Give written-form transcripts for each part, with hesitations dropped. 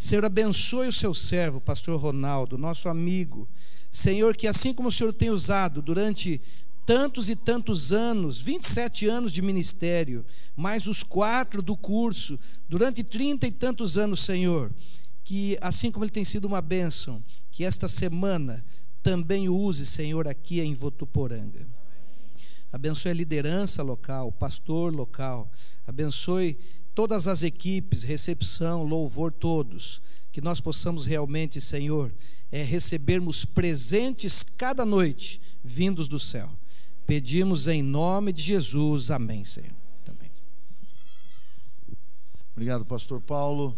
Senhor, abençoe o seu servo, pastor Ronaldo, nosso amigo. Senhor, que assim como o Senhor tem usado durante tantos e tantos anos, 27 anos de ministério, mais os 4 do curso, durante 30 e tantos anos, Senhor, que assim como ele tem sido uma bênção, que esta semana também o use, Senhor, aqui em Votuporanga. Abençoe a liderança local, o pastor local, abençoe todas as equipes, recepção, louvor, todos, que nós possamos realmente, Senhor, recebermos presentes cada noite, vindos do céu. Pedimos em nome de Jesus, amém, Senhor. Amém. Obrigado, pastor Paulo.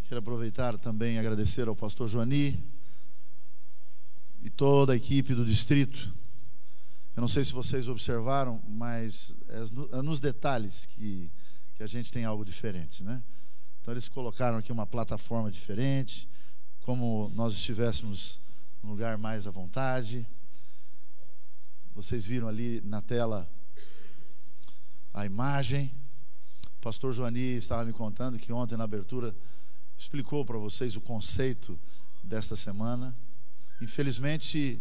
Quero aproveitar também e agradecer ao pastor Joani e toda a equipe do distrito. Eu não sei se vocês observaram, mas é nos detalhes que a gente tem algo diferente, né? Então eles colocaram aqui uma plataforma diferente, como nós estivéssemos num lugar mais à vontade. Vocês viram ali na tela a imagem. O pastor Joani estava me contando que ontem na abertura explicou para vocês o conceito desta semana. Infelizmente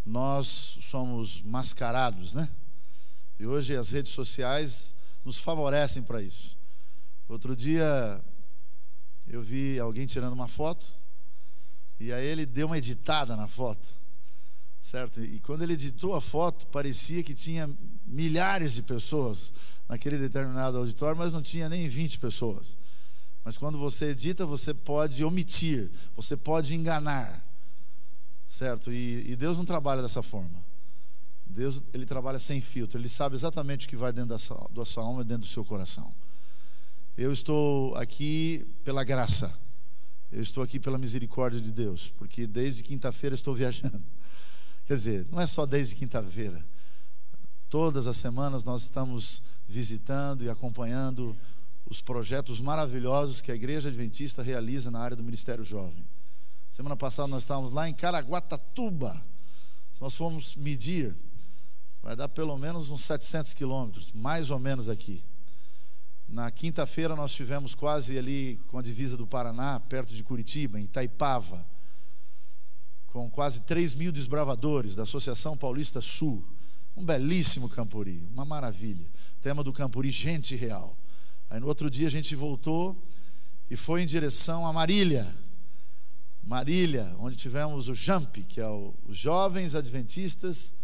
nós somos mascarados, né? E hoje as redes sociais nos favorecem para isso. Outro dia eu vi alguém tirando uma foto e aí ele deu uma editada na foto, certo? E quando ele editou a foto, parecia que tinha milhares de pessoas naquele determinado auditório, mas não tinha nem 20 pessoas. Mas quando você edita, você pode omitir, você pode enganar, certo? E Deus não trabalha dessa forma. Deus, ele trabalha sem filtro. Ele sabe exatamente o que vai dentro da sua alma e dentro do seu coração. Eu estou aqui pela graça. Eu estou aqui pela misericórdia de Deus, porque desde quinta-feira estou viajando. Quer dizer, não é só desde quinta-feira. Todas as semanas nós estamos visitando e acompanhando os projetos maravilhosos que a Igreja Adventista realiza na área do Ministério Jovem. Semana passada nós estávamos lá em Caraguatatuba. Se nós formos medir, vai dar pelo menos uns 700 quilômetros, mais ou menos aqui. Na quinta-feira nós estivemos quase ali com a divisa do Paraná, perto de Curitiba, em Itaipava, com quase 3.000 desbravadores da Associação Paulista Sul. Um belíssimo Campuri, uma maravilha. Tema do Campuri, gente real. Aí no outro dia a gente voltou e foi em direção a Marília, onde tivemos o JAMP, que é os Jovens Adventistas,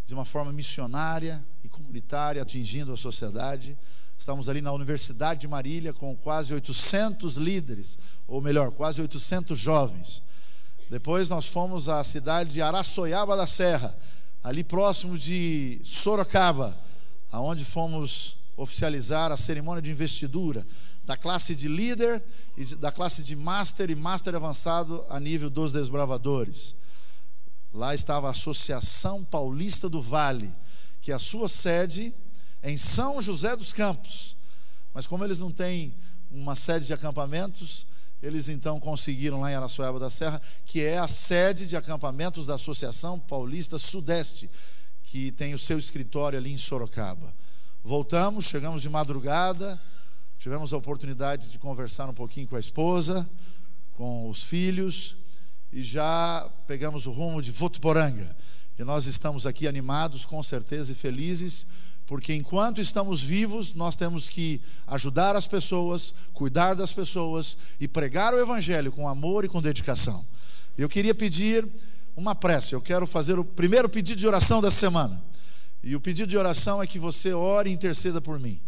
de uma forma missionária e comunitária, atingindo a sociedade. Estamos ali na Universidade de Marília com quase 800 líderes, ou melhor, quase 800 jovens. Depois nós fomos à cidade de Araçoiaba da Serra, ali próximo de Sorocaba, aonde fomos oficializar a cerimônia de investidura da classe de líder e da classe de master e master avançado a nível dos desbravadores. Lá estava a Associação Paulista do Vale, que a sua sede é em São José dos Campos, mas como eles não têm uma sede de acampamentos, eles então conseguiram lá em Araçoiaba da Serra, que é a sede de acampamentos da Associação Paulista Sudeste, que tem o seu escritório ali em Sorocaba. Voltamos, chegamos de madrugada, tivemos a oportunidade de conversar um pouquinho com a esposa, com os filhos, e já pegamos o rumo de Votuporanga. E nós estamos aqui animados, com certeza, e felizes, porque enquanto estamos vivos, nós temos que ajudar as pessoas, cuidar das pessoas e pregar o Evangelho com amor e com dedicação. Eu queria pedir uma prece. Eu quero fazer o primeiro pedido de oração dessa semana. E o pedido de oração é que você ore e interceda por mim,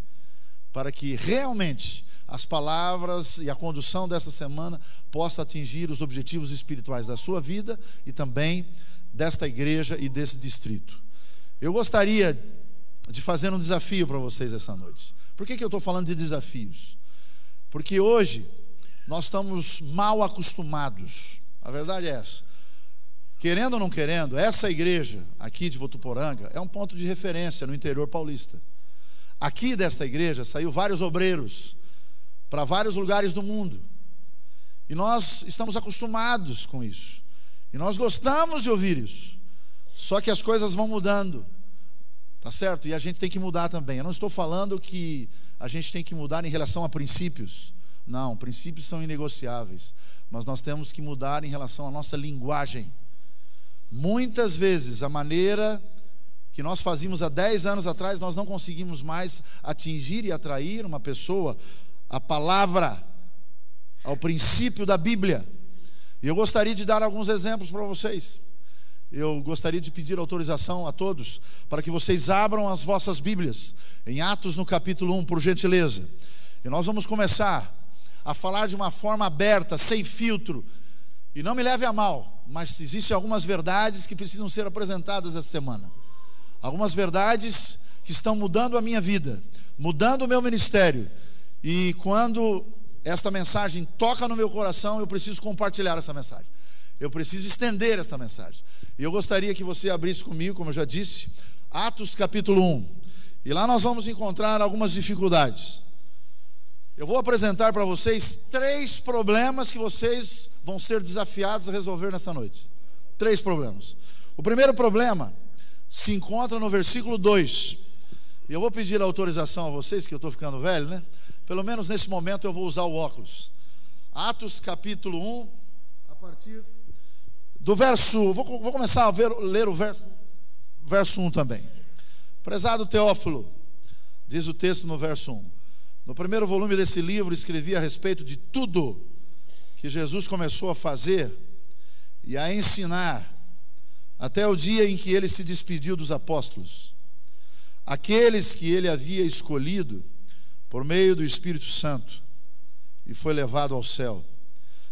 para que realmente as palavras e a condução dessa semana possa atingir os objetivos espirituais da sua vida e também desta igreja e desse distrito. Eu gostaria de fazer um desafio para vocês essa noite. Por que eu estou falando de desafios? Porque hoje nós estamos mal acostumados. A verdade é essa. Querendo ou não querendo, essa igreja aqui de Votuporanga é um ponto de referência no interior paulista. Aqui desta igreja saiu vários obreiros para vários lugares do mundo. E nós estamos acostumados com isso. E nós gostamos de ouvir isso. Só que as coisas vão mudando. Tá certo? E a gente tem que mudar também. Eu não estou falando que a gente tem que mudar em relação a princípios. Não, princípios são inegociáveis, mas nós temos que mudar em relação à nossa linguagem. Muitas vezes a maneira que nós fazíamos há 10 anos atrás, nós não conseguimos mais atingir e atrair uma pessoa à palavra, ao princípio da Bíblia. E eu gostaria de dar alguns exemplos para vocês. Eu gostaria de pedir autorização a todos para que vocês abram as vossas Bíblias em Atos no capítulo 1, por gentileza. E nós vamos começar a falar de uma forma aberta, sem filtro. E não me leve a mal, mas existem algumas verdades que precisam ser apresentadas essa semana. Algumas verdades que estão mudando a minha vida, mudando o meu ministério. E quando esta mensagem toca no meu coração, eu preciso compartilhar essa mensagem. Eu preciso estender esta mensagem. E eu gostaria que você abrisse comigo, como eu já disse, Atos capítulo 1. E lá nós vamos encontrar algumas dificuldades. Eu vou apresentar para vocês 3 problemas que vocês vão ser desafiados a resolver nessa noite. 3 problemas. O primeiro problema se encontra no versículo 2. E eu vou pedir a autorização a vocês, que eu estou ficando velho, né? Pelo menos nesse momento eu vou usar o óculos. Atos capítulo 1, a partir do verso... Vou começar a ler o verso 1 também. Prezado Teófilo, diz o texto no verso 1. No primeiro volume desse livro escrevi a respeito de tudo que Jesus começou a fazer e a ensinar até o dia em que ele se despediu dos apóstolos, aqueles que ele havia escolhido por meio do Espírito Santo, e foi levado ao céu.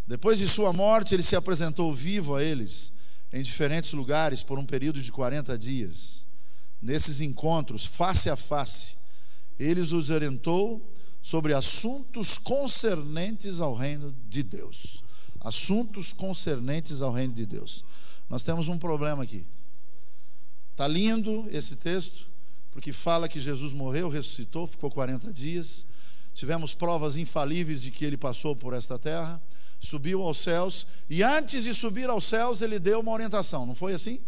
Depois de sua morte, ele se apresentou vivo a eles em diferentes lugares por um período de 40 dias. Nesses encontros, face a face, ele os orientou sobre assuntos concernentes ao reino de Deus. Assuntos concernentes ao reino de Deus. Nós temos um problema aqui. Está lindo esse texto, porque fala que Jesus morreu, ressuscitou, ficou 40 dias. Tivemos provas infalíveis de que ele passou por esta terra, subiu aos céus, e antes de subir aos céus ele deu uma orientação, não foi assim?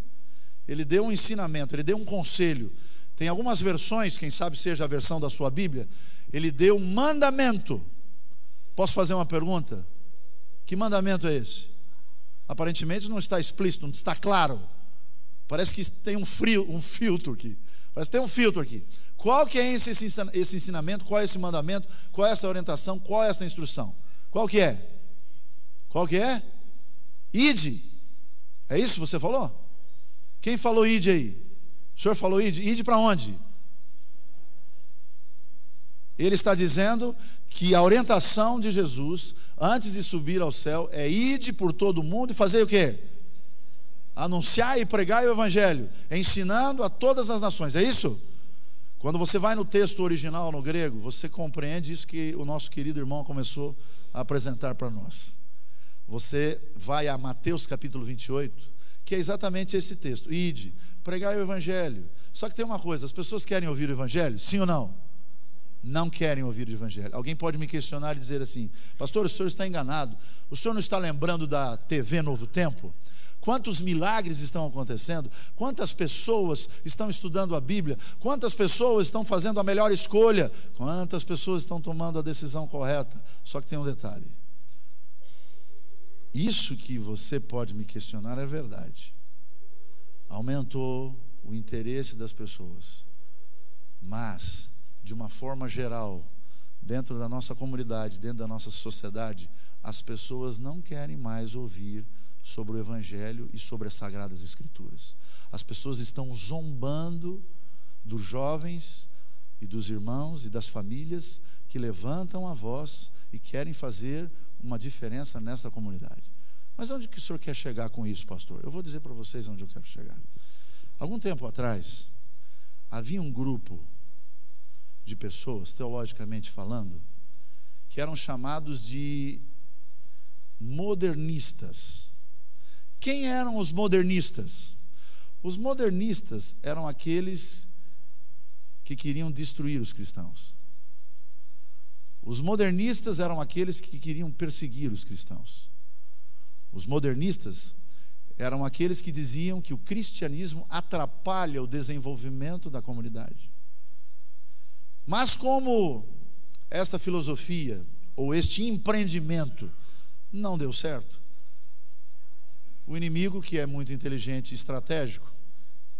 Ele deu um ensinamento, ele deu um conselho. Tem algumas versões, quem sabe seja a versão da sua Bíblia, ele deu um mandamento. Posso fazer uma pergunta? Que mandamento é esse? Aparentemente não está explícito, não está claro. Parece que tem um filtro aqui. Parece que tem um filtro aqui. Qual que é esse ensinamento? Qual é esse mandamento? Qual é essa orientação? Qual é essa instrução? Qual que é? Qual que é? Ide. É isso que você falou? Quem falou ide aí? O senhor falou ide? Ide para onde? Ele está dizendo que a orientação de Jesus, antes de subir ao céu, é ide por todo mundo e fazer o quê? Anunciar e pregar o evangelho, ensinando a todas as nações. É isso? Quando você vai no texto original, no grego, você compreende isso que o nosso querido irmão começou a apresentar para nós. Você vai a Mateus capítulo 28, que é exatamente esse texto. Ide, pregai o evangelho. Só que tem uma coisa, as pessoas querem ouvir o evangelho? Sim ou não? Não querem ouvir o evangelho. Alguém pode me questionar e dizer assim: pastor, o senhor está enganado. O senhor não está lembrando da TV Novo Tempo? Quantos milagres estão acontecendo? Quantas pessoas estão estudando a Bíblia? Quantas pessoas estão fazendo a melhor escolha? Quantas pessoas estão tomando a decisão correta? Só que tem um detalhe. Isso que você pode me questionar é verdade. Aumentou o interesse das pessoas. Mas, de uma forma geral, dentro da nossa comunidade, dentro da nossa sociedade, as pessoas não querem mais ouvir sobre o evangelho e sobre as sagradas escrituras. As pessoas estão zombando dos jovens e dos irmãos e das famílias que levantam a voz e querem fazer uma diferença nessa comunidade. Mas onde que o senhor quer chegar com isso, pastor? Eu vou dizer para vocês onde eu quero chegar. Algum tempo atrás, havia um grupo de pessoas, teologicamente falando, que eram chamados de modernistas. Quem eram os modernistas? Os modernistas eram aqueles que queriam destruir os cristãos. Os modernistas eram aqueles que queriam perseguir os cristãos. Os modernistas eram aqueles que diziam que o cristianismo atrapalha o desenvolvimento da comunidade. Mas como esta filosofia ou este empreendimento não deu certo, o inimigo, que é muito inteligente e estratégico,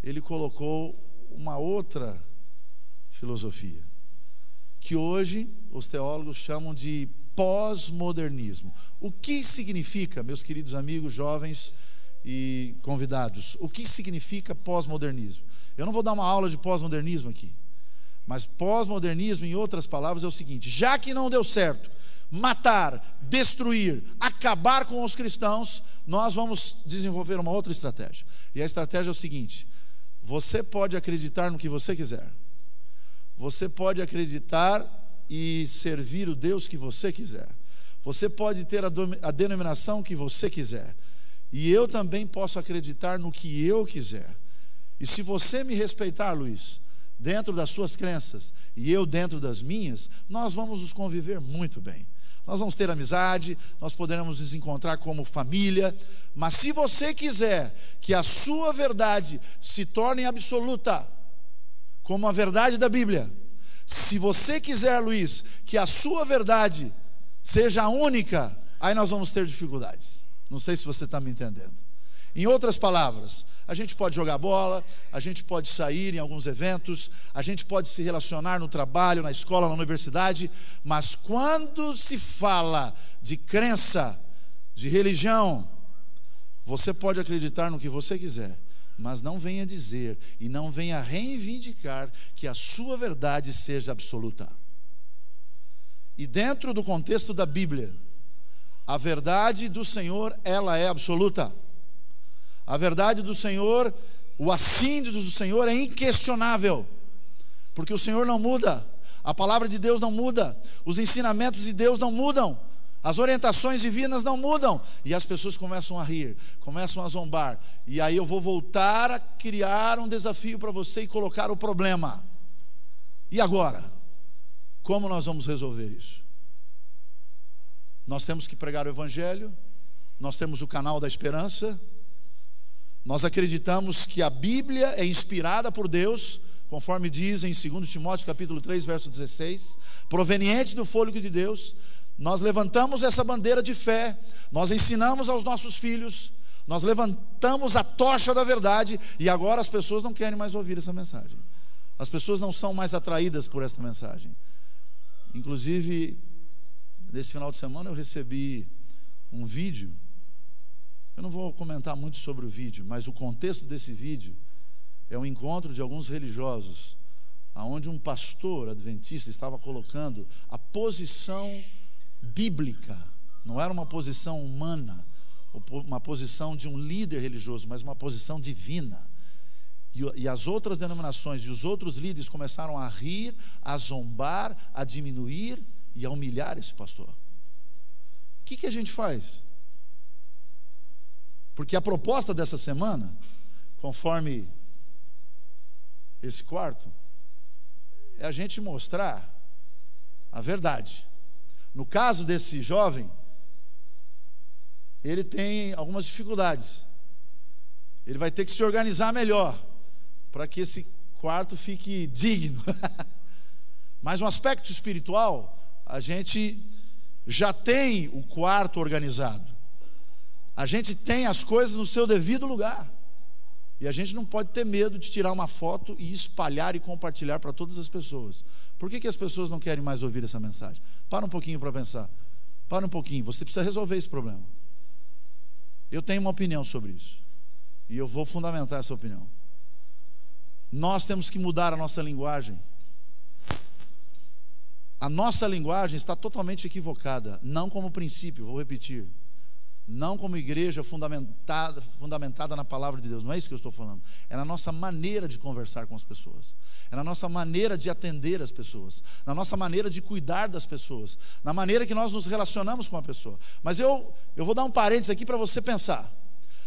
ele colocou uma outra filosofia, que hoje os teólogos chamam de pós-modernismo. O que significa, meus queridos amigos, jovens e convidados, o que significa pós-modernismo? Eu não vou dar uma aula de pós-modernismo aqui, mas pós-modernismo, em outras palavras, é o seguinte: já que não deu certo matar, destruir, acabar com os cristãos, nós vamos desenvolver uma outra estratégia. E a estratégia é o seguinte: você pode acreditar no que você quiser, você pode acreditar e servir o Deus que você quiser, você pode ter a denominação que você quiser, e eu também posso acreditar no que eu quiser. E se você me respeitar, Luiz, dentro das suas crenças e eu dentro das minhas, nós vamos nos conviver muito bem. Nós vamos ter amizade, nós poderemos nos encontrar como família. Mas se você quiser que a sua verdade se torne absoluta, como a verdade da Bíblia, se você quiser, Luiz, que a sua verdade seja única, aí nós vamos ter dificuldades. Não sei se você está me entendendo. Em outras palavras, a gente pode jogar bola, a gente pode sair em alguns eventos, a gente pode se relacionar no trabalho, na escola, na universidade, mas quando se fala de crença, de religião, você pode acreditar no que você quiser, mas não venha dizer e não venha reivindicar que a sua verdade seja absoluta. E dentro do contexto da Bíblia, a verdade do Senhor, ela é absoluta. A verdade do Senhor, o assim do Senhor é inquestionável, porque o Senhor não muda, a palavra de Deus não muda, os ensinamentos de Deus não mudam, as orientações divinas não mudam, e as pessoas começam a rir, começam a zombar, e aí eu vou voltar a criar um desafio para você e colocar o problema. E agora? Como nós vamos resolver isso? Nós temos que pregar o Evangelho, nós temos o canal da esperança. Nós acreditamos que a Bíblia é inspirada por Deus, conforme diz em 2 Timóteo capítulo 3, verso 16, proveniente do fôlego de Deus. Nós levantamos essa bandeira de fé, nós ensinamos aos nossos filhos, nós levantamos a tocha da verdade, e agora as pessoas não querem mais ouvir essa mensagem. As pessoas não são mais atraídas por essa mensagem. Inclusive, nesse final de semana eu recebi um vídeo. Eu não vou comentar muito sobre o vídeo, mas o contexto desse vídeo é um encontro de alguns religiosos, onde um pastor adventista estava colocando a posição bíblica, não era uma posição humana, uma posição de um líder religioso, mas uma posição divina. E as outras denominações e os outros líderes começaram a rir, a zombar, a diminuir e a humilhar esse pastor. O que a gente faz? Porque a proposta dessa semana, conforme esse quarto, é a gente mostrar a verdade. No caso desse jovem, ele tem algumas dificuldades. Ele vai ter que se organizar melhor para que esse quarto fique digno. Mas no aspecto espiritual, a gente já tem o quarto organizado. A gente tem as coisas no seu devido lugar. E a gente não pode ter medo de tirar uma foto e espalhar e compartilhar para todas as pessoas. Por que as pessoas não querem mais ouvir essa mensagem? Para um pouquinho para pensar. Para um pouquinho, você precisa resolver esse problema. Eu tenho uma opinião sobre isso, e eu vou fundamentar essa opinião. Nós temos que mudar a nossa linguagem. A nossa linguagem está totalmente equivocada. Não como princípio, vou repetir, não como igreja fundamentada na palavra de Deus. Não é isso que eu estou falando. É na nossa maneira de conversar com as pessoas, é na nossa maneira de atender as pessoas, na nossa maneira de cuidar das pessoas, na maneira que nós nos relacionamos com a pessoa. Mas eu vou dar um parênteses aqui para você pensar.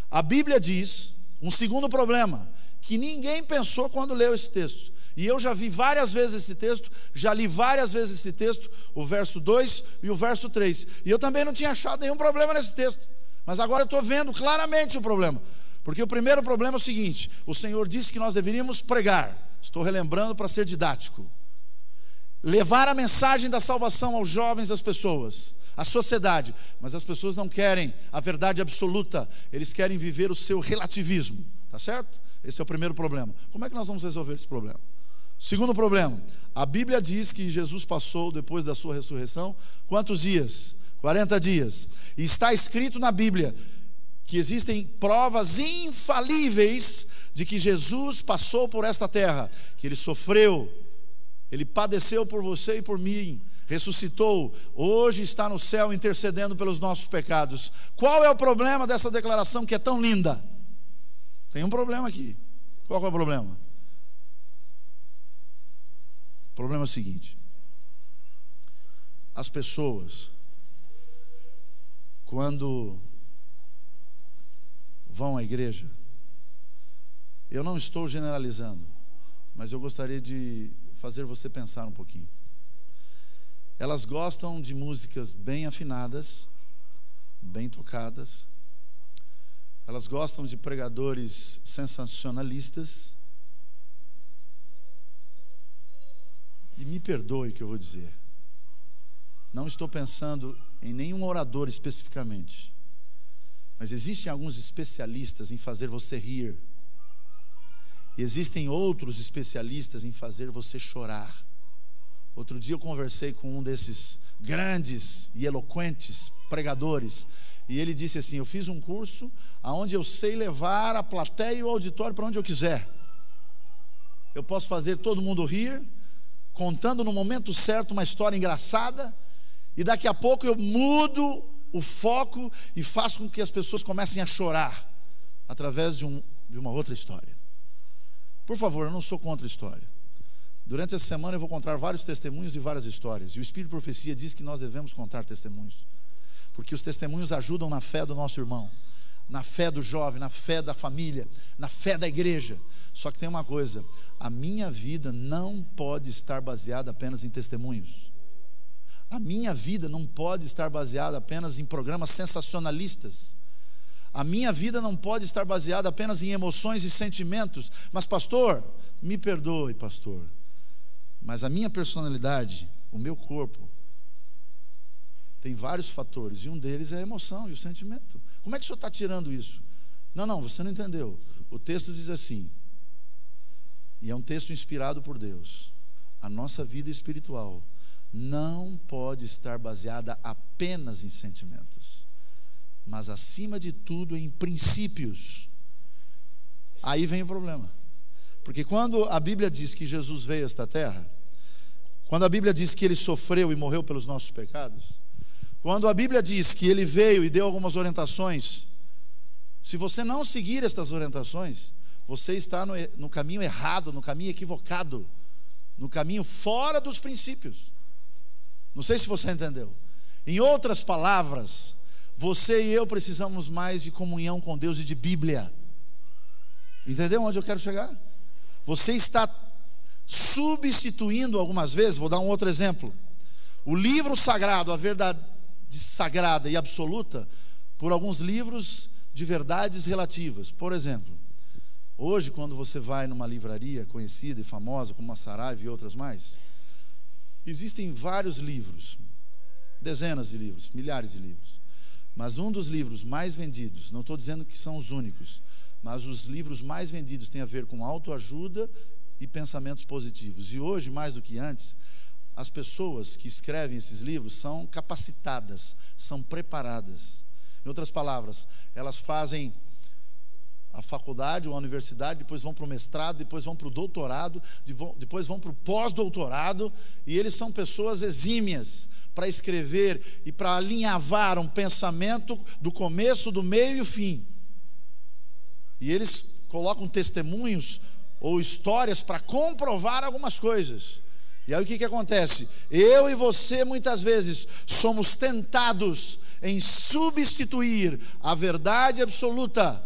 A Bíblia diz um segundo problema que ninguém pensou quando leu esse texto. E eu já vi várias vezes esse texto, já li várias vezes esse texto, o verso 2 e o verso 3. E eu também não tinha achado nenhum problema nesse texto. Mas agora eu estou vendo claramente o problema. Porque o primeiro problema é o seguinte: o Senhor disse que nós deveríamos pregar. Estou relembrando para ser didático. levar a mensagem da salvação aos jovens, às pessoas, à sociedade. Mas as pessoas não querem a verdade absoluta, eles querem viver o seu relativismo, tá certo? Esse é o primeiro problema. Como é que nós vamos resolver esse problema? Segundo problema, a Bíblia diz que Jesus passou, depois da sua ressurreição, quantos dias? 40 dias. E está escrito na Bíblia que existem provas infalíveis de que Jesus passou por esta terra, que Ele sofreu, Ele padeceu por você e por mim, ressuscitou, hoje está no céu intercedendo pelos nossos pecados. Qual é o problema dessa declaração que é tão linda? Tem um problema aqui. Qual é o problema? O problema é o seguinte: as pessoas, quando vão à igreja, eu não estou generalizando, mas eu gostaria de fazer você pensar um pouquinho. Elas gostam de músicas bem afinadas, bem tocadas. Elas gostam de pregadores sensacionalistas. E me perdoe o que eu vou dizer. Não estou pensando em nenhum orador especificamente, mas existem alguns especialistas em fazer você rir. E existem outros especialistas em fazer você chorar. Outro dia eu conversei com um desses grandes e eloquentes pregadores, e ele disse assim: eu fiz um curso onde eu sei levar a plateia e o auditório para onde eu quiser. Eu posso fazer todo mundo rir, contando no momento certo uma história engraçada, e daqui a pouco eu mudo o foco e faço com que as pessoas comecem a chorar através de uma outra história. Por favor, eu não sou contra a história. Durante essa semana eu vou contar vários testemunhos e várias histórias, e o Espírito de Profecia diz que nós devemos contar testemunhos, porque os testemunhos ajudam na fé do nosso irmão, na fé do jovem, na fé da família, na fé da igreja. Só que tem uma coisa: a minha vida não pode estar baseada apenas em testemunhos. A minha vida não pode estar baseada apenas em programas sensacionalistas. A minha vida não pode estar baseada apenas em emoções e sentimentos. Mas pastor, me perdoe pastor, mas a minha personalidade, o meu corpo, tem vários fatores, e um deles é a emoção e o sentimento. Como é que o senhor está tirando isso? Não, você não entendeu. O texto diz assim, e é um texto inspirado por Deus: a nossa vida espiritual não pode estar baseada apenas em sentimentos, mas acima de tudo em princípios. Aí vem o problema, porque quando a Bíblia diz que Jesus veio a esta terra, quando a Bíblia diz que Ele sofreu e morreu pelos nossos pecados, quando a Bíblia diz que Ele veio e deu algumas orientações, se você não seguir estas orientações, você está no caminho errado, no caminho equivocado, no caminho fora dos princípios. Não sei se você entendeu. Em outras palavras, você e eu precisamos mais de comunhão com Deus e de Bíblia. Entendeu onde eu quero chegar? Você está substituindo algumas vezes, vou dar um outro exemplo, o livro sagrado, a verdade sagrada e absoluta, por alguns livros de verdades relativas. Por exemplo, hoje quando você vai numa livraria conhecida e famosa como a Saraiva e outras mais, existem vários livros, dezenas de livros, milhares de livros, mas um dos livros mais vendidos, não estou dizendo que são os únicos, mas os livros mais vendidos tem a ver com autoajuda e pensamentos positivos. E hoje, mais do que antes, as pessoas que escrevem esses livros são capacitadas, são preparadas. Em outras palavras, elas fazem a faculdade ou a universidade, depois vão para o mestrado, depois vão para o doutorado, depois vão para o pós-doutorado, e eles são pessoas exímias para escrever e para alinhavar um pensamento do começo, do meio e o fim. E eles colocam testemunhos ou histórias para comprovar algumas coisas. E aí o que acontece? Eu e você muitas vezes somos tentados em substituir a verdade absoluta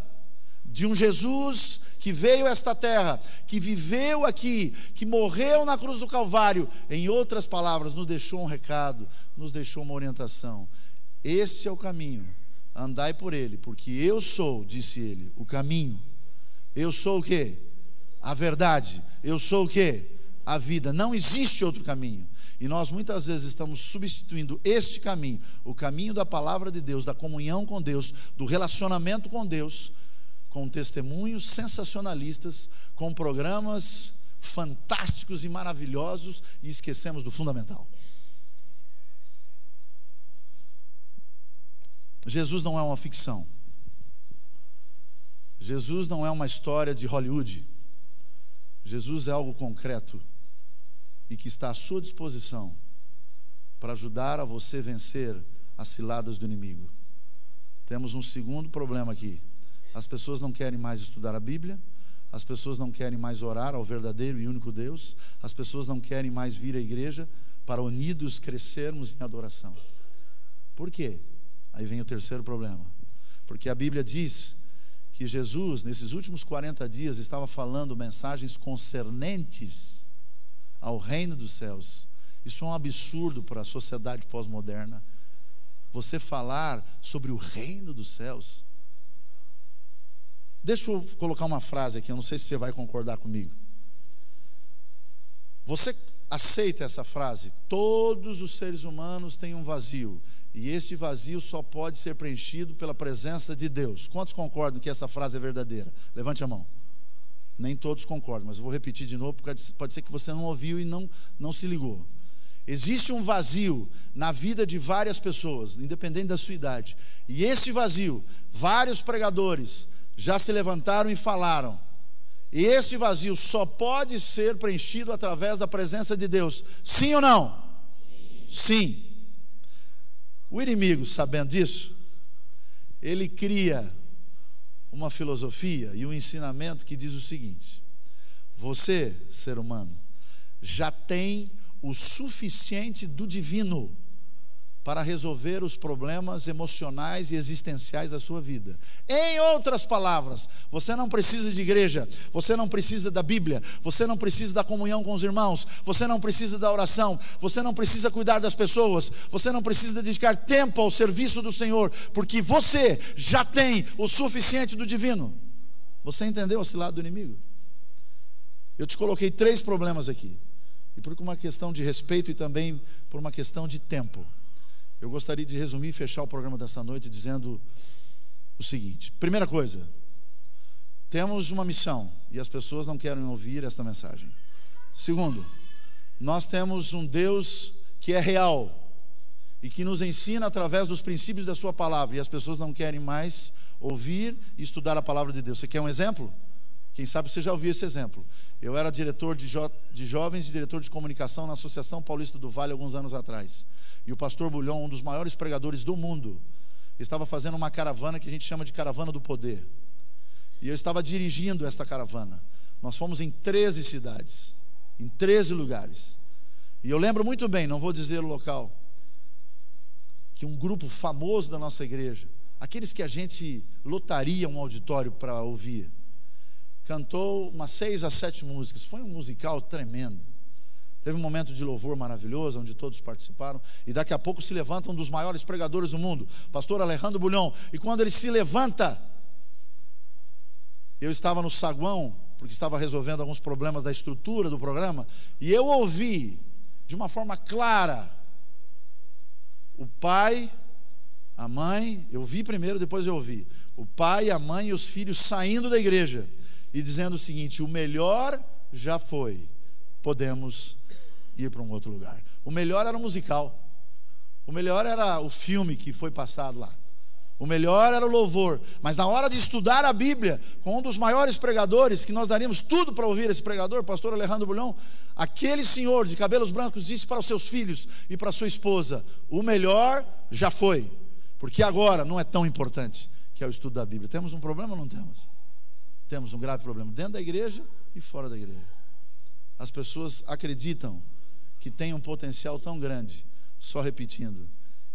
de um Jesus que veio a esta terra, que viveu aqui, que morreu na cruz do Calvário. Em outras palavras, nos deixou um recado, nos deixou uma orientação. Este é o caminho, andai por ele, porque eu sou, disse ele, o caminho. Eu sou o quê? A verdade. Eu sou o quê? A vida. Não existe outro caminho. E nós muitas vezes estamos substituindo este caminho, o caminho da palavra de Deus, da comunhão com Deus, do relacionamento com Deus, com testemunhos sensacionalistas, com programas fantásticos e maravilhosos, e esquecemos do fundamental. Jesus não é uma ficção. Jesus não é uma história de Hollywood. Jesus é algo concreto e que está à sua disposição para ajudar a você vencer as ciladas do inimigo. Temos um segundo problema aqui. As pessoas não querem mais estudar a Bíblia, as pessoas não querem mais orar ao verdadeiro e único Deus, as pessoas não querem mais vir à igreja para unidos crescermos em adoração. Por quê? Aí vem o terceiro problema. Porque a Bíblia diz que Jesus, nesses últimos 40 dias, estava falando mensagens concernentes ao reino dos céus. Isso é um absurdo para a sociedade pós-moderna. Você falar sobre o reino dos céus. Deixa eu colocar uma frase aqui, eu não sei se você vai concordar comigo. Você aceita essa frase? Todos os seres humanos têm um vazio, e esse vazio só pode ser preenchido pela presença de Deus. Quantos concordam que essa frase é verdadeira? Levante a mão. Nem todos concordam, mas eu vou repetir de novo, porque pode ser que você não ouviu e não se ligou. Existe um vazio na vida de várias pessoas, independente da sua idade. E esse vazio, vários pregadores já se levantaram e falaram. E esse vazio só pode ser preenchido através da presença de Deus. Sim ou não? Sim. O inimigo, sabendo disso, ele cria uma filosofia e um ensinamento que diz o seguinte: você, ser humano, já tem o suficiente do divino para resolver os problemas emocionais e existenciais da sua vida. Em outras palavras, você não precisa de igreja, você não precisa da Bíblia, você não precisa da comunhão com os irmãos, você não precisa da oração, você não precisa cuidar das pessoas, você não precisa dedicar tempo ao serviço do Senhor, porque você já tem o suficiente do divino. Você entendeu esse lado do inimigo? Eu te coloquei 3 problemas aqui, e por uma questão de respeito e também por uma questão de tempo, eu gostaria de resumir e fechar o programa dessa noite dizendo o seguinte: primeira coisa, temos uma missão e as pessoas não querem ouvir esta mensagem. Segundo, nós temos um Deus que é real e que nos ensina através dos princípios da sua palavra, e as pessoas não querem mais ouvir e estudar a palavra de Deus. Você quer um exemplo? Quem sabe você já ouviu esse exemplo. Eu era diretor de jovens e diretor de comunicação na Associação Paulista do Vale alguns anos atrás. E o pastor Bulhon, um dos maiores pregadores do mundo, estava fazendo uma caravana que a gente chama de caravana do poder. E eu estava dirigindo esta caravana. Nós fomos em 13 cidades, em 13 lugares. E eu lembro muito bem, não vou dizer o local, que um grupo famoso da nossa igreja, aqueles que a gente lotaria um auditório para ouvir, cantou umas 6 a 7 músicas. Foi um musical tremendo. Teve um momento de louvor maravilhoso, onde todos participaram. E daqui a pouco se levanta um dos maiores pregadores do mundo, pastor Alejandro Bulhon. E quando ele se levanta, eu estava no saguão, porque estava resolvendo alguns problemas da estrutura do programa, e eu ouvi, de uma forma clara, o pai, a mãe, eu vi primeiro, depois eu ouvi, o pai, a mãe e os filhos saindo da igreja, e dizendo o seguinte: o melhor já foi, podemos ir para um outro lugar. O melhor era o musical, o melhor era o filme que foi passado lá, o melhor era o louvor. Mas na hora de estudar a Bíblia, com um dos maiores pregadores, que nós daríamos tudo para ouvir esse pregador, pastor Alejandro Bulhon, aquele senhor de cabelos brancos disse para os seus filhos e para a sua esposa: o melhor já foi, porque agora não é tão importante, que é o estudo da Bíblia. Temos um problema ou não temos? Temos um grave problema, dentro da igreja e fora da igreja. As pessoas acreditam que tem um potencial tão grande, só repetindo,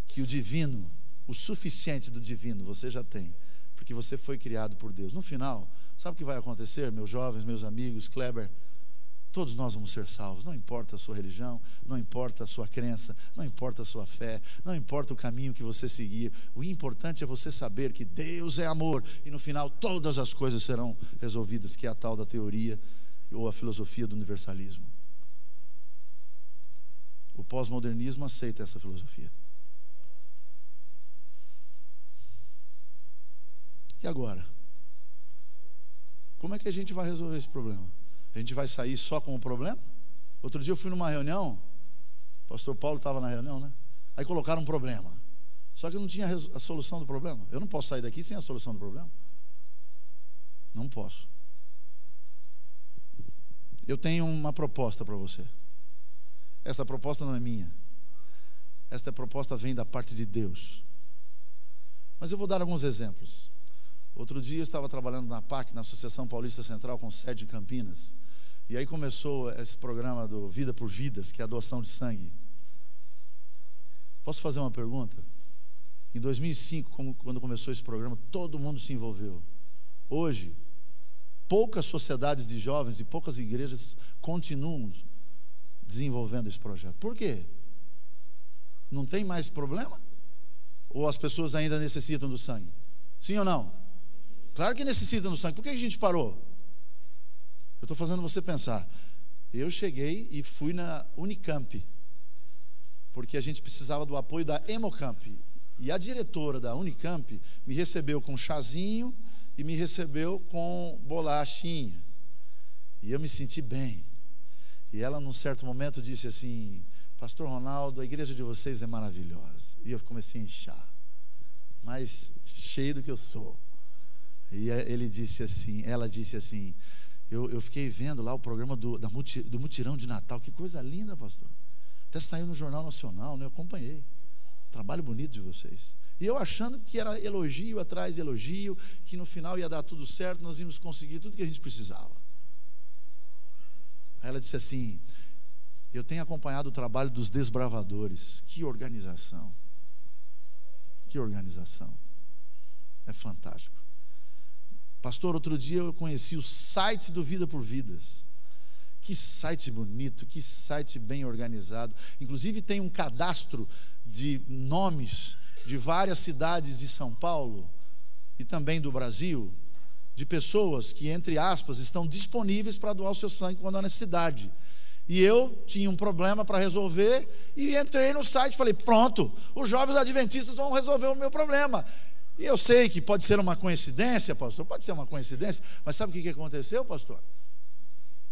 que o divino, o suficiente do divino você já tem, porque você foi criado por Deus. No final, sabe o que vai acontecer, meus jovens, meus amigos, Kleber? Todos nós vamos ser salvos. Não importa a sua religião, não importa a sua crença, não importa a sua fé, não importa o caminho que você seguir. O importante é você saber que Deus é amor, e no final todas as coisas serão resolvidas, que é a tal da teoria ou a filosofia do universalismo. O pós-modernismo aceita essa filosofia. E agora? Como é que a gente vai resolver esse problema? A gente vai sair só com o problema? Outro dia eu fui numa reunião, o pastor Paulo estava na reunião, né? Aí colocaram um problema. Só que não tinha a solução do problema. Eu não posso sair daqui sem a solução do problema. Não posso. Eu tenho uma proposta para você. Essa proposta não é minha. Esta proposta vem da parte de Deus. Mas eu vou dar alguns exemplos. Outro dia eu estava trabalhando na PAC, na Associação Paulista Central, com sede em Campinas. E aí começou esse programa do Vida por Vidas, que é a doação de sangue. Posso fazer uma pergunta? Em 2005, quando começou esse programa, todo mundo se envolveu. Hoje, poucas sociedades de jovens e poucas igrejas continuam desenvolvendo esse projeto. Por quê? Não tem mais problema? Ou as pessoas ainda necessitam do sangue? Sim ou não? Claro que necessitam do sangue. Por que a gente parou? Eu estou fazendo você pensar. Eu cheguei e fui na Unicamp, porque a gente precisava do apoio da Hemocamp. E a diretora da Unicamp me recebeu com chazinho e me recebeu com bolachinha. E eu me senti bem. E ela, num certo momento, disse assim: Pastor Ronaldo, a igreja de vocês é maravilhosa. E eu comecei a inchar, mais cheio do que eu sou. E ela disse assim: eu fiquei vendo lá o programa do mutirão de Natal. Que coisa linda, pastor. Até saiu no Jornal Nacional, né? Eu acompanhei. Trabalho bonito de vocês. E eu achando que era elogio atrás de elogio, que no final ia dar tudo certo, nós íamos conseguir tudo que a gente precisava. Aí ela disse assim: eu tenho acompanhado o trabalho dos desbravadores. Que organização. Que organização. É fantástico. Pastor, outro dia eu conheci o site do Vida por Vidas. Que site bonito, que site bem organizado. Inclusive tem um cadastro de nomes de várias cidades de São Paulo e também do Brasil, de pessoas que, entre aspas, estão disponíveis para doar o seu sangue quando há necessidade. E eu tinha um problema para resolver e entrei no site e falei: pronto, os jovens adventistas vão resolver o meu problema. E eu sei que pode ser uma coincidência, pastor, pode ser uma coincidência, mas sabe o que aconteceu, pastor?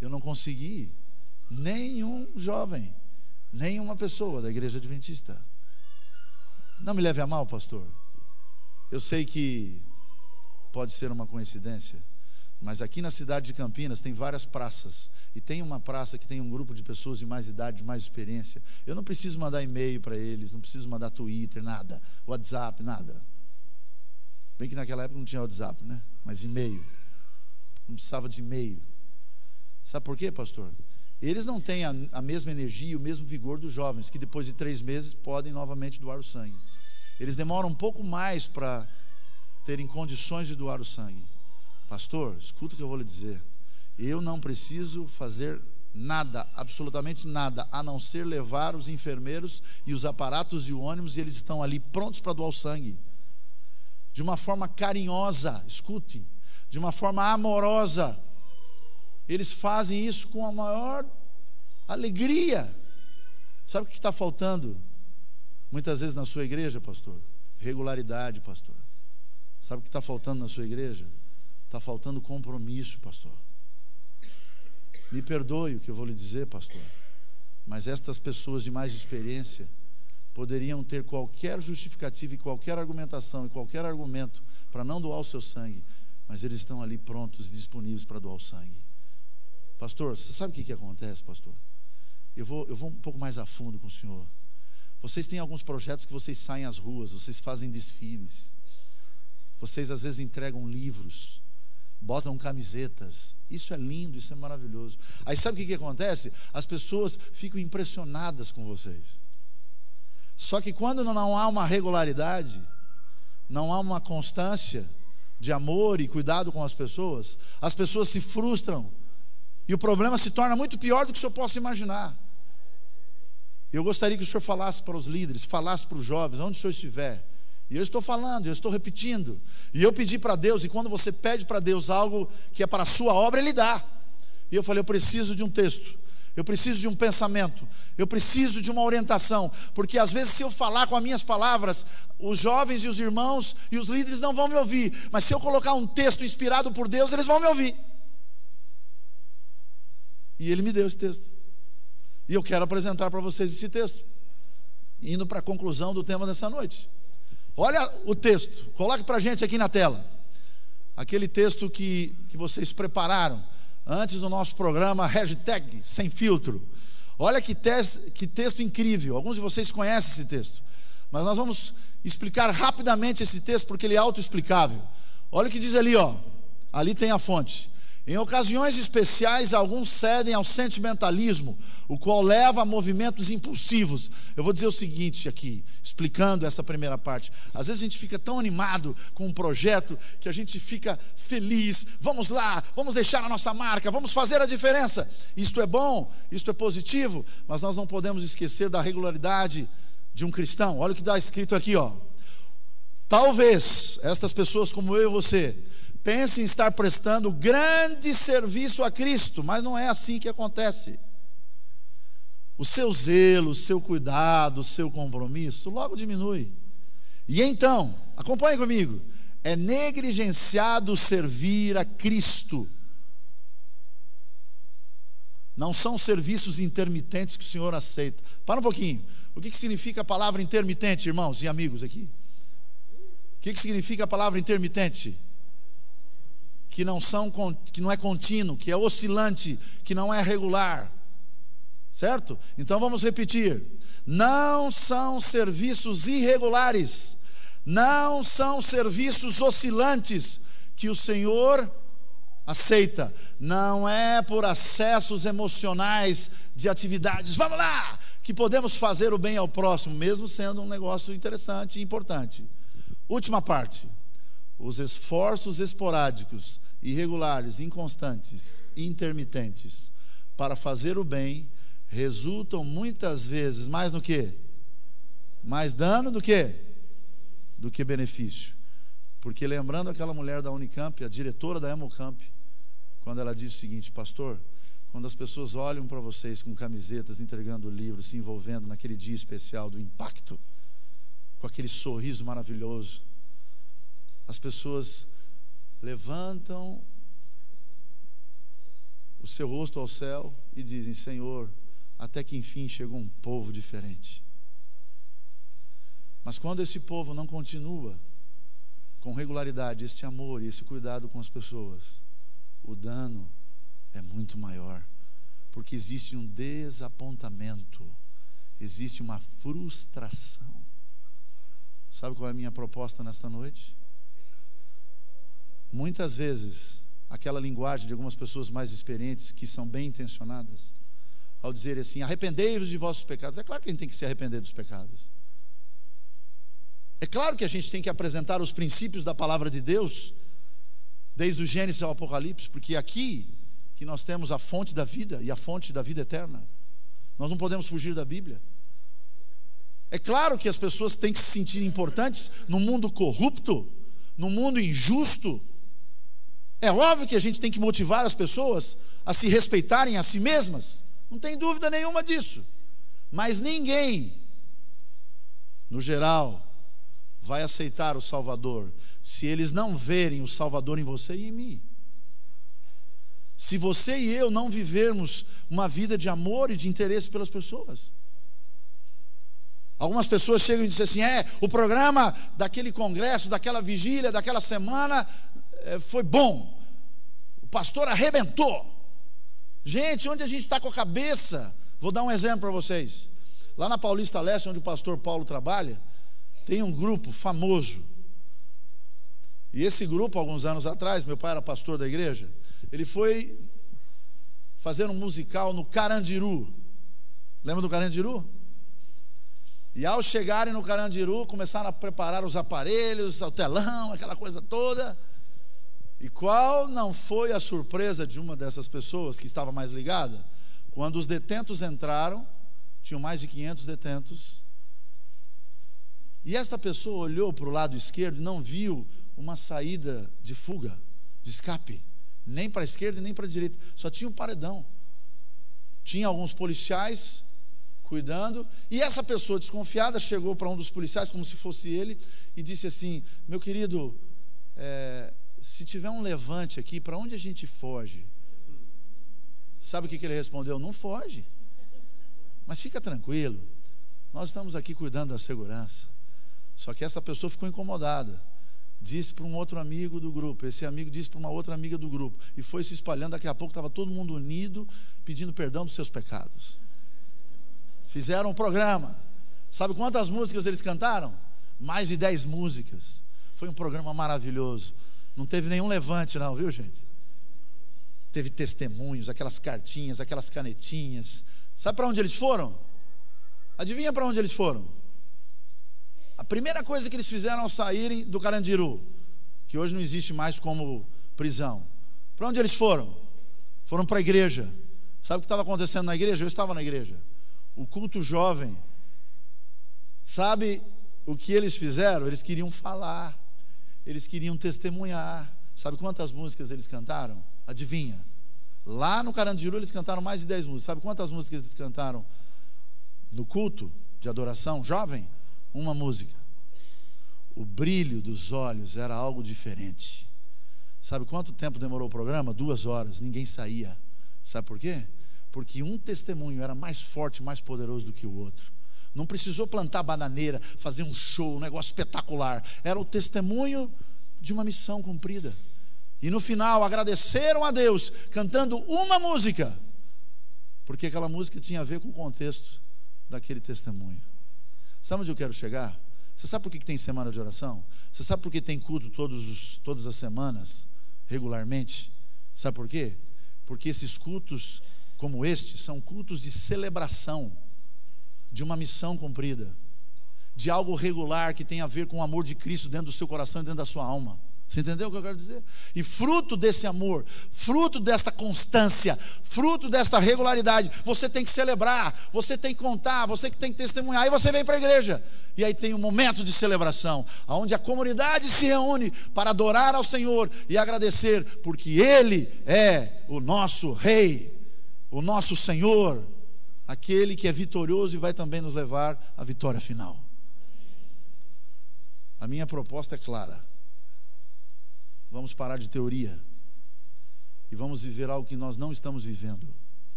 Eu não consegui nenhum jovem, nenhuma pessoa da igreja adventista. Não me leve a mal, pastor. Eu sei que pode ser uma coincidência, mas aqui na cidade de Campinas tem várias praças, e tem uma praça que tem um grupo de pessoas de mais idade, de mais experiência. Eu não preciso mandar e-mail para eles, não preciso mandar Twitter, nada, WhatsApp, nada. Bem que naquela época não tinha WhatsApp, né? Mas e-mail. Não precisava de e-mail. Sabe por quê, pastor? Eles não têm a mesma energia, o mesmo vigor dos jovens, que depois de 3 meses podem novamente doar o sangue. Eles demoram um pouco mais para terem condições de doar o sangue. Pastor, escuta o que eu vou lhe dizer. Eu não preciso fazer nada, absolutamente nada, a não ser levar os enfermeiros e os aparatos e o ônibus, e eles estão ali prontos para doar o sangue. De uma forma carinhosa, escute, de uma forma amorosa. Eles fazem isso com a maior alegria. Sabe o que está faltando muitas vezes na sua igreja, pastor? Regularidade, pastor. Sabe o que está faltando na sua igreja? Está faltando compromisso, pastor. Me perdoe o que eu vou lhe dizer, pastor, mas estas pessoas de mais experiência poderiam ter qualquer justificativa e qualquer argumentação e qualquer argumento para não doar o seu sangue, mas eles estão ali prontos e disponíveis para doar o sangue. Pastor, você sabe o que acontece, pastor? Eu vou um pouco mais a fundo com o senhor. Vocês têm alguns projetos que vocês saem às ruas, vocês fazem desfiles, vocês às vezes entregam livros, botam camisetas. Isso é lindo, isso é maravilhoso. Aí sabe o que acontece? As pessoas ficam impressionadas com vocês. Só que quando não há uma regularidade, não há uma constância de amor e cuidado com as pessoas se frustram, e o problema se torna muito pior do que o senhor possa imaginar. Eu gostaria que o senhor falasse para os líderes, falasse para os jovens, onde o senhor estiver. E eu estou falando, eu estou repetindo. E eu pedi para Deus, e quando você pede para Deus algo que é para a sua obra, Ele dá. E eu falei: eu preciso de um texto. eu preciso de um pensamento, eu preciso de uma orientação, porque às vezes se eu falar com as minhas palavras, os jovens e os irmãos e os líderes não vão me ouvir, mas se eu colocar um texto inspirado por Deus, eles vão me ouvir. E Ele me deu esse texto, e eu quero apresentar para vocês esse texto, indo para a conclusão do tema dessa noite. Olha o texto, coloque para a gente aqui na tela, aquele texto que vocês prepararam antes do nosso programa, hashtag Sem Filtro. Olha que texto incrível. Alguns de vocês conhecem esse texto, mas nós vamos explicar rapidamente esse texto, porque ele é autoexplicável. Olha o que diz ali, ó. Ali tem a fonte. Em ocasiões especiais, alguns cedem ao sentimentalismo, o qual leva a movimentos impulsivos. Eu vou dizer o seguinte aqui, explicando essa primeira parte. Às vezes a gente fica tão animado com um projeto que a gente fica feliz. Vamos lá, vamos deixar a nossa marca, vamos fazer a diferença. Isto é bom, isto é positivo, mas nós não podemos esquecer da regularidade de um cristão. Olha o que está escrito aqui, ó. Talvez estas pessoas como eu e você pensem estar prestando grande serviço a Cristo, mas não é assim que acontece. O seu zelo, o seu cuidado, o seu compromisso logo diminui. E então, acompanhe comigo, é negligenciado servir a Cristo. Não são serviços intermitentes que o Senhor aceita. Para um pouquinho. O que significa a palavra intermitente, irmãos e amigos aqui? O que significa a palavra intermitente? Que não é contínuo, que é oscilante, que não é regular. Certo? Então vamos repetir. Não são serviços irregulares, não são serviços oscilantes que o Senhor aceita. Não é por acessos emocionais de atividades, vamos lá, que podemos fazer o bem ao próximo, mesmo sendo um negócio interessante e importante. Última parte. Os esforços esporádicos, irregulares, inconstantes, intermitentes para fazer o bem resultam muitas vezes mais no quê? Mais dano do quê? Do que benefício. Porque lembrando aquela mulher da Unicamp, a diretora da Hemocamp, quando ela disse o seguinte: pastor, quando as pessoas olham para vocês com camisetas, entregando livros, se envolvendo naquele dia especial do impacto, com aquele sorriso maravilhoso, as pessoas levantam o seu rosto ao céu e dizem: Senhor, até que enfim chegou um povo diferente. Mas quando esse povo não continua com regularidade esse amor e esse cuidado com as pessoas, o dano é muito maior, porque existe um desapontamento, existe uma frustração. Sabe qual é a minha proposta nesta noite? Muitas vezes, aquela linguagem de algumas pessoas mais experientes, que são bem intencionadas, ao dizer assim: arrependei-vos de vossos pecados. É claro que a gente tem que se arrepender dos pecados. É claro que a gente tem que apresentar os princípios da palavra de Deus, desde o Gênesis ao Apocalipse, porque é aqui que nós temos a fonte da vida e a fonte da vida eterna. Nós não podemos fugir da Bíblia. É claro que as pessoas têm que se sentir importantes num mundo corrupto, num mundo injusto. É óbvio que a gente tem que motivar as pessoas a se respeitarem a si mesmas, não tem dúvida nenhuma disso. Mas ninguém, no geral, vai aceitar o Salvador se eles não verem o Salvador em você e em mim. Se você e eu não vivermos uma vida de amor e de interesse pelas pessoas. Algumas pessoas chegam e dizem assim: o programa daquele congresso, daquela vigília, daquela semana foi bom, o pastor arrebentou. Gente, onde a gente está com a cabeça? Vou dar um exemplo para vocês. Lá na Paulista Leste, onde o pastor Paulo trabalha, tem um grupo famoso. E esse grupo, alguns anos atrás, meu pai era pastor da igreja, ele foi fazer um musical no Carandiru. Lembra do Carandiru? E ao chegarem no Carandiru, começaram a preparar os aparelhos, o telão, aquela coisa toda. E qual não foi a surpresa de uma dessas pessoas que estava mais ligada? Quando os detentos entraram, tinham mais de 500 detentos, e esta pessoa olhou para o lado esquerdo e não viu uma saída de fuga, de escape, nem para a esquerda e nem para a direita, só tinha um paredão. tinha alguns policiais cuidando, e essa pessoa desconfiada chegou para um dos policiais, como se fosse ele, e disse assim: meu querido, se tiver um levante aqui, para onde a gente foge? Sabe o que ele respondeu? Não foge, mas fica tranquilo, nós estamos aqui cuidando da segurança. Só que essa pessoa ficou incomodada, disse para um outro amigo do grupo, esse amigo disse para uma outra amiga do grupo, e foi se espalhando. Daqui a pouco estava todo mundo unido, pedindo perdão dos seus pecados. Fizeram um programa. Sabe quantas músicas eles cantaram? Mais de 10 músicas. Foi um programa maravilhoso. Não teve nenhum levante não, viu, gente? Teve testemunhos, aquelas cartinhas, aquelas canetinhas. Sabe para onde eles foram? Adivinha para onde eles foram? A primeira coisa que eles fizeram ao saírem do Carandiru, que hoje não existe mais como prisão, para onde eles foram? Foram para a igreja. Sabe o que estava acontecendo na igreja? Eu estava na igreja. O culto jovem. Sabe o que eles fizeram? Eles queriam falar, eles queriam testemunhar. Sabe quantas músicas eles cantaram? Adivinha? Lá no Carandiru eles cantaram mais de 10 músicas. Sabe quantas músicas eles cantaram no culto de adoração jovem? Uma música. O brilho dos olhos era algo diferente. Sabe quanto tempo demorou o programa? 2 horas, ninguém saía. Sabe por quê? Porque um testemunho era mais forte, mais poderoso do que o outro. Não precisou plantar bananeira, fazer um show, um negócio espetacular. Era o testemunho de uma missão cumprida. E no final agradeceram a Deus cantando uma música, porque aquela música tinha a ver com o contexto daquele testemunho. Sabe onde eu quero chegar? Você sabe por que tem semana de oração? Você sabe por que tem culto todas as semanas, regularmente? Sabe por quê? Porque esses cultos como este são cultos de celebração de uma missão cumprida, de algo regular que tem a ver com o amor de Cristo dentro do seu coração e dentro da sua alma. Você entendeu o que eu quero dizer? E fruto desse amor, fruto desta constância, fruto desta regularidade, você tem que celebrar, você tem que contar, você que tem que testemunhar. Aí você vem para a igreja, e aí tem um momento de celebração, onde a comunidade se reúne para adorar ao Senhor e agradecer, porque Ele é o nosso Rei, o nosso Senhor, aquele que é vitorioso e vai também nos levar à vitória final. A minha proposta é clara. Vamos parar de teoria e vamos viver algo que nós não estamos vivendo.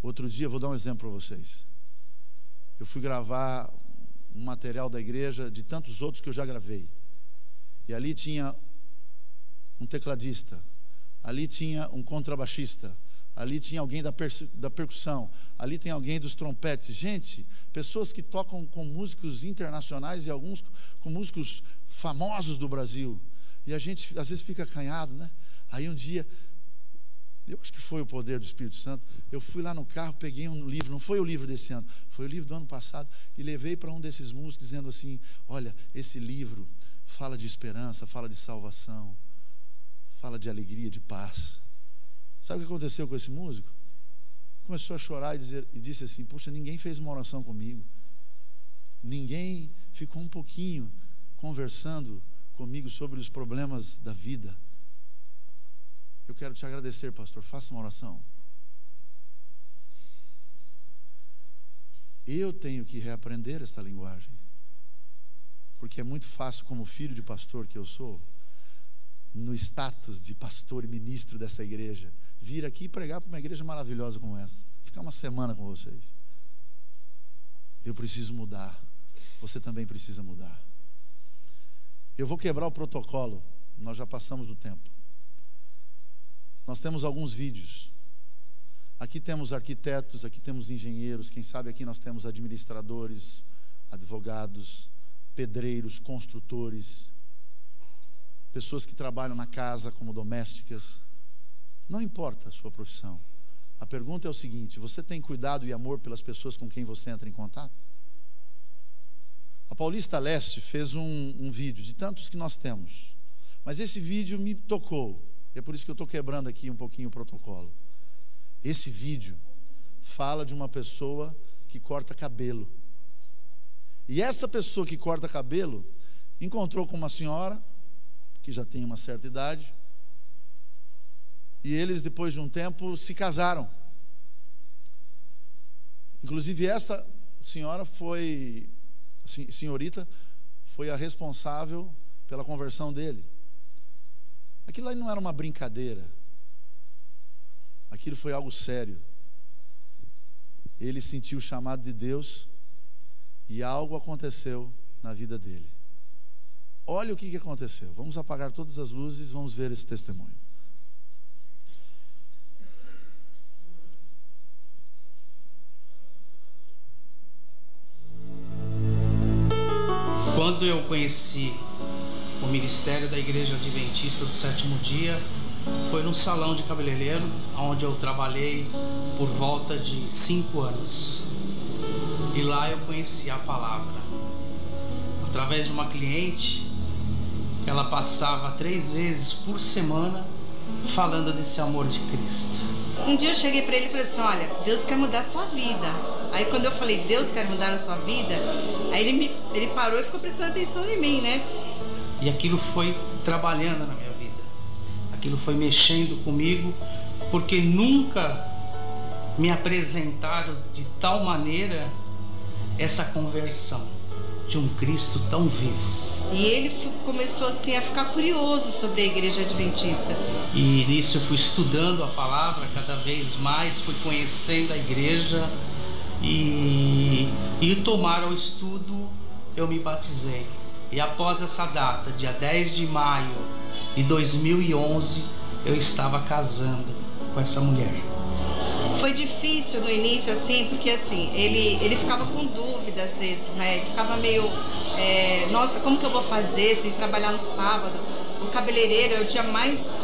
Outro dia, vou dar um exemplo para vocês. Eu fui gravar um material da igreja, de tantos outros que eu já gravei, e ali tinha um tecladista, ali tinha um contrabaixista, ali tinha alguém da percussão, ali tem alguém dos trompetes. Gente, pessoas que tocam com músicos internacionais e alguns com músicos famosos do Brasil. E a gente às vezes fica acanhado, né? Aí um dia, eu acho que foi o poder do Espírito Santo, eu fui lá no carro, peguei um livro, não foi o livro desse ano, foi o livro do ano passado, e levei para um desses músicos dizendo assim: olha, esse livro fala de esperança, fala de salvação, fala de alegria, de paz. Sabe o que aconteceu com esse músico? Começou a chorar e disse assim: puxa, ninguém fez uma oração comigo, ninguém ficou um pouquinho conversando comigo sobre os problemas da vida. Eu quero te agradecer, pastor, faça uma oração. Eu tenho que reaprender esta linguagem, porque é muito fácil, como filho de pastor que eu sou, no status de pastor e ministro dessa igreja, vir aqui e pregar para uma igreja maravilhosa como essa, ficar uma semana com vocês. Eu preciso mudar, você também precisa mudar. Eu vou quebrar o protocolo, nós já passamos do tempo. Nós temos alguns vídeos. Aqui temos arquitetos, aqui temos engenheiros, quem sabe aqui nós temos administradores, advogados, pedreiros, construtores, pessoas que trabalham na casa como domésticas. Não importa a sua profissão. A pergunta é o seguinte: você tem cuidado e amor pelas pessoas com quem você entra em contato? A Paulista Leste fez um vídeo, de tantos que nós temos, mas esse vídeo me tocou, e é por isso que eu estou quebrando aqui um pouquinho o protocolo. Esse vídeo fala de uma pessoa que corta cabelo, e essa pessoa que corta cabelo encontrou com uma senhora que já tem uma certa idade, e eles, depois de um tempo, se casaram. Inclusive essa senhora senhorita foi a responsável pela conversão dele. Aquilo aí não era uma brincadeira. Aquilo foi algo sério. Ele sentiu o chamado de Deus e algo aconteceu na vida dele. Olha o que aconteceu. Vamos apagar todas as luzes, vamos ver esse testemunho. Quando eu conheci o ministério da Igreja Adventista do Sétimo Dia, foi num salão de cabeleireiro, onde eu trabalhei por volta de 5 anos. E lá eu conheci a palavra. Através de uma cliente, ela passava 3 vezes por semana falando desse amor de Cristo. Um dia eu cheguei para ele e falei assim, olha, Deus quer mudar a sua vida. Aí quando eu falei, Deus quer mudar a sua vida, aí ele parou e ficou prestando atenção em mim, né? E aquilo foi trabalhando na minha vida. Aquilo foi mexendo comigo, porque nunca me apresentaram de tal maneira essa conversão de um Cristo tão vivo. E ele começou assim a ficar curioso sobre a Igreja Adventista. E nisso eu fui estudando a palavra cada vez mais, fui conhecendo a igreja e tomar ao estudo eu me batizei. E após essa data, dia 10 de maio de 2011, eu estava casando com essa mulher. Foi difícil no início, assim, porque assim, ele ficava com dúvida às vezes, né? Ele ficava meio, nossa, como que eu vou fazer sem trabalhar no sábado? O cabeleireiro é o dia mais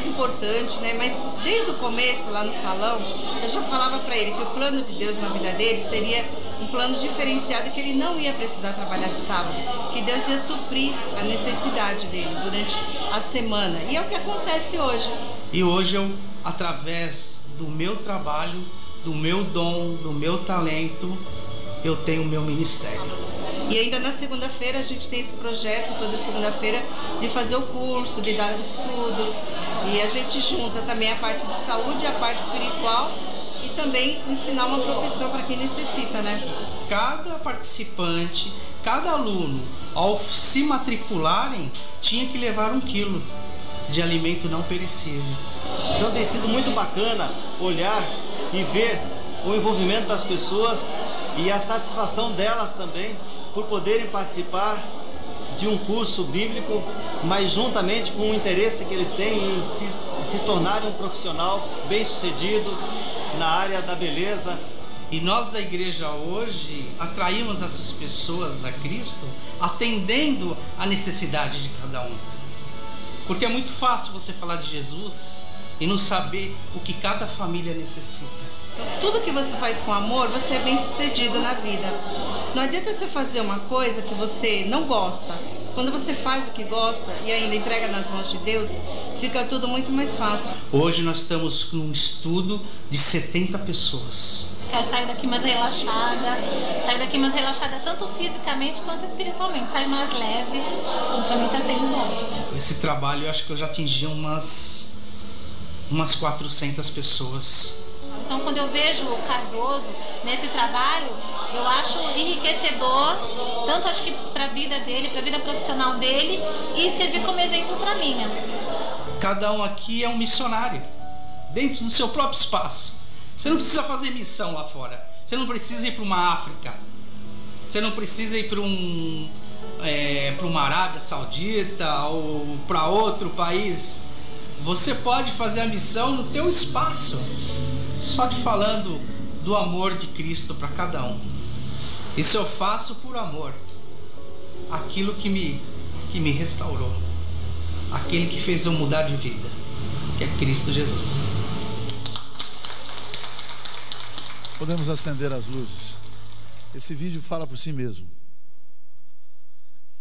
importante, né? Mas desde o começo, lá no salão, eu já falava para ele que o plano de Deus na vida dele seria um plano diferenciado, que ele não ia precisar trabalhar de sábado, que Deus ia suprir a necessidade dele durante a semana. E é o que acontece hoje. E hoje eu, através do meu trabalho, do meu dom, do meu talento, eu tenho o meu ministério. E ainda na segunda-feira a gente tem esse projeto, toda segunda-feira, de fazer o curso, de dar o estudo. E a gente junta também a parte de saúde, a parte espiritual e também ensinar uma profissão para quem necessita, né? Cada participante, cada aluno, ao se matricularem, tinha que levar 1 quilo de alimento não perecível. Então tem sido muito bacana olhar e ver o envolvimento das pessoas e a satisfação delas também por poderem participar de um curso bíblico, mas juntamente com o interesse que eles têm em se tornarem um profissional bem-sucedido na área da beleza. E nós da igreja hoje atraímos essas pessoas a Cristo, atendendo a necessidade de cada um. Porque é muito fácil você falar de Jesus e não saber o que cada família necessita. Então, tudo que você faz com amor, você é bem-sucedido na vida. Não adianta você fazer uma coisa que você não gosta. Quando você faz o que gosta e ainda entrega nas mãos de Deus, fica tudo muito mais fácil. Hoje nós estamos num estudo de 70 pessoas. Eu saio daqui mais relaxada, tanto fisicamente quanto espiritualmente. Saio mais leve, então pra mim tá sendo bom. Esse trabalho eu acho que eu já atingi umas 400 pessoas. Então quando eu vejo o Cardoso nesse trabalho, eu acho enriquecedor, tanto acho que para a vida dele, para a vida profissional dele, e servir como exemplo para mim, né? Cada um aqui é um missionário, dentro do seu próprio espaço. Você não precisa fazer missão lá fora. Você não precisa ir para uma África. Você não precisa ir para uma Arábia Saudita ou para outro país. Você pode fazer a missão no teu espaço, só te falando do amor de Cristo para cada um. Isso eu faço por amor. Aquilo que me restaurou. Aquele que fez eu mudar de vida, que é Cristo Jesus. Podemos acender as luzes. Esse vídeo fala por si mesmo.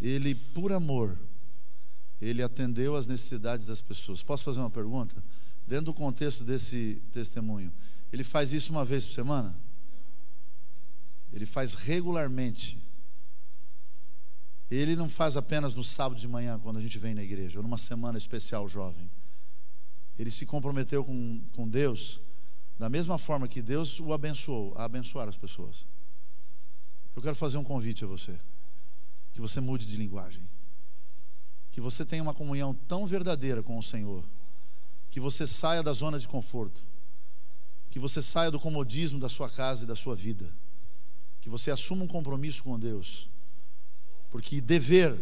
Ele, por amor, ele atendeu às necessidades das pessoas. Posso fazer uma pergunta? Dentro do contexto desse testemunho, ele faz isso uma vez por semana? Ele faz regularmente. Ele não faz apenas no sábado de manhã, quando a gente vem na igreja, ou numa semana especial jovem. Ele se comprometeu com Deus da mesma forma que Deus o abençoou, a abençoar as pessoas. Eu quero fazer um convite a você, que você mude de linguagem, que você tenha uma comunhão tão verdadeira com o Senhor, que você saia da zona de conforto, que você saia do comodismo da sua casa e da sua vida, que você assuma um compromisso com Deus, porque dever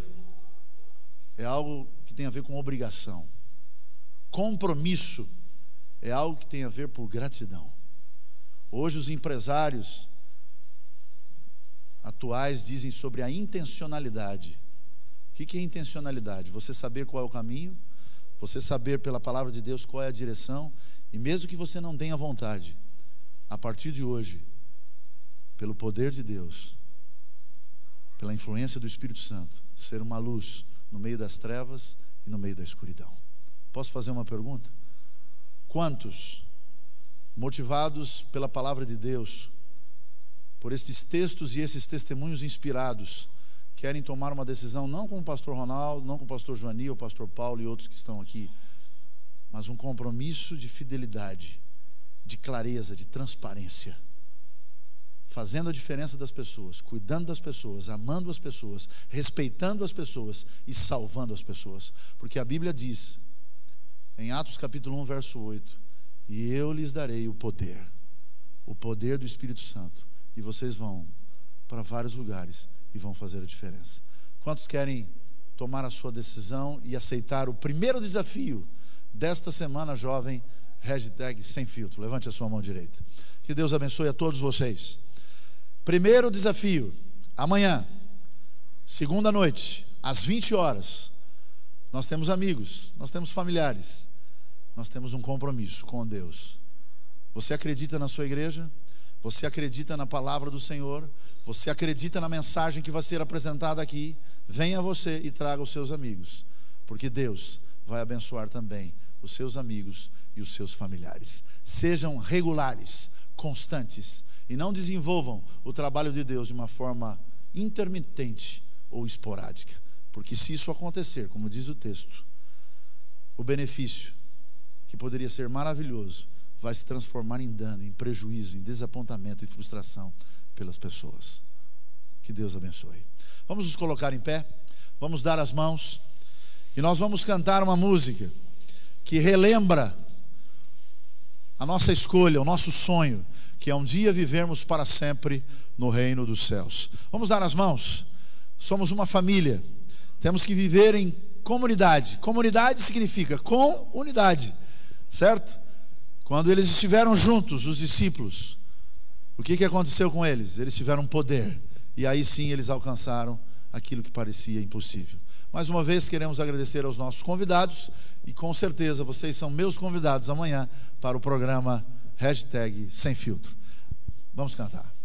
é algo que tem a ver com obrigação, compromisso é algo que tem a ver por gratidão. Hoje os empresários atuais dizem sobre a intencionalidade. O que é intencionalidade? Você saber qual é o caminho, você saber pela palavra de Deus qual é a direção, e mesmo que você não tenha vontade, a partir de hoje, pelo poder de Deus, pela influência do Espírito Santo, ser uma luz no meio das trevas e no meio da escuridão. Posso fazer uma pergunta? Quantos, motivados pela palavra de Deus, por estes textos e esses testemunhos inspirados, querem tomar uma decisão, não com o pastor Ronaldo, não com o pastor Joani, o pastor Paulo e outros que estão aqui, mas um compromisso de fidelidade, de clareza, de transparência, fazendo a diferença das pessoas, cuidando das pessoas, amando as pessoas, respeitando as pessoas e salvando as pessoas, porque a Bíblia diz em Atos capítulo 1 verso 8: e eu lhes darei o poder do Espírito Santo, e vocês vão para vários lugares e vão fazer a diferença. Quantos querem tomar a sua decisão e aceitar o primeiro desafio desta semana jovem, hashtag Sem Filtro? Levante a sua mão direita. Que Deus abençoe a todos vocês. Primeiro desafio, amanhã, segunda noite, às 20 horas, nós temos amigos, nós temos familiares, nós temos um compromisso com Deus. Você acredita na sua igreja? Você acredita na palavra do Senhor? Você acredita na mensagem que vai ser apresentada aqui? Venha você e traga os seus amigos, porque Deus vai abençoar também os seus amigos e os seus familiares. Sejam regulares, constantes, e não desenvolvam o trabalho de Deus de uma forma intermitente ou esporádica, porque se isso acontecer, como diz o texto, o benefício, que poderia ser maravilhoso, vai se transformar em dano, em prejuízo, em desapontamento e frustração pelas pessoas. Que Deus abençoe. Vamos nos colocar em pé, vamos dar as mãos e nós vamos cantar uma música que relembra a nossa escolha, o nosso sonho, que é um dia vivermos para sempre no reino dos céus. Vamos dar as mãos. Somos uma família, temos que viver em comunidade. Comunidade significa com unidade, certo? Quando eles estiveram juntos, os discípulos, o que aconteceu com eles? Eles tiveram poder, e aí sim eles alcançaram aquilo que parecia impossível. Mais uma vez queremos agradecer aos nossos convidados, e com certeza vocês são meus convidados amanhã para o programa hashtag Sem Filtro. Vamos cantar.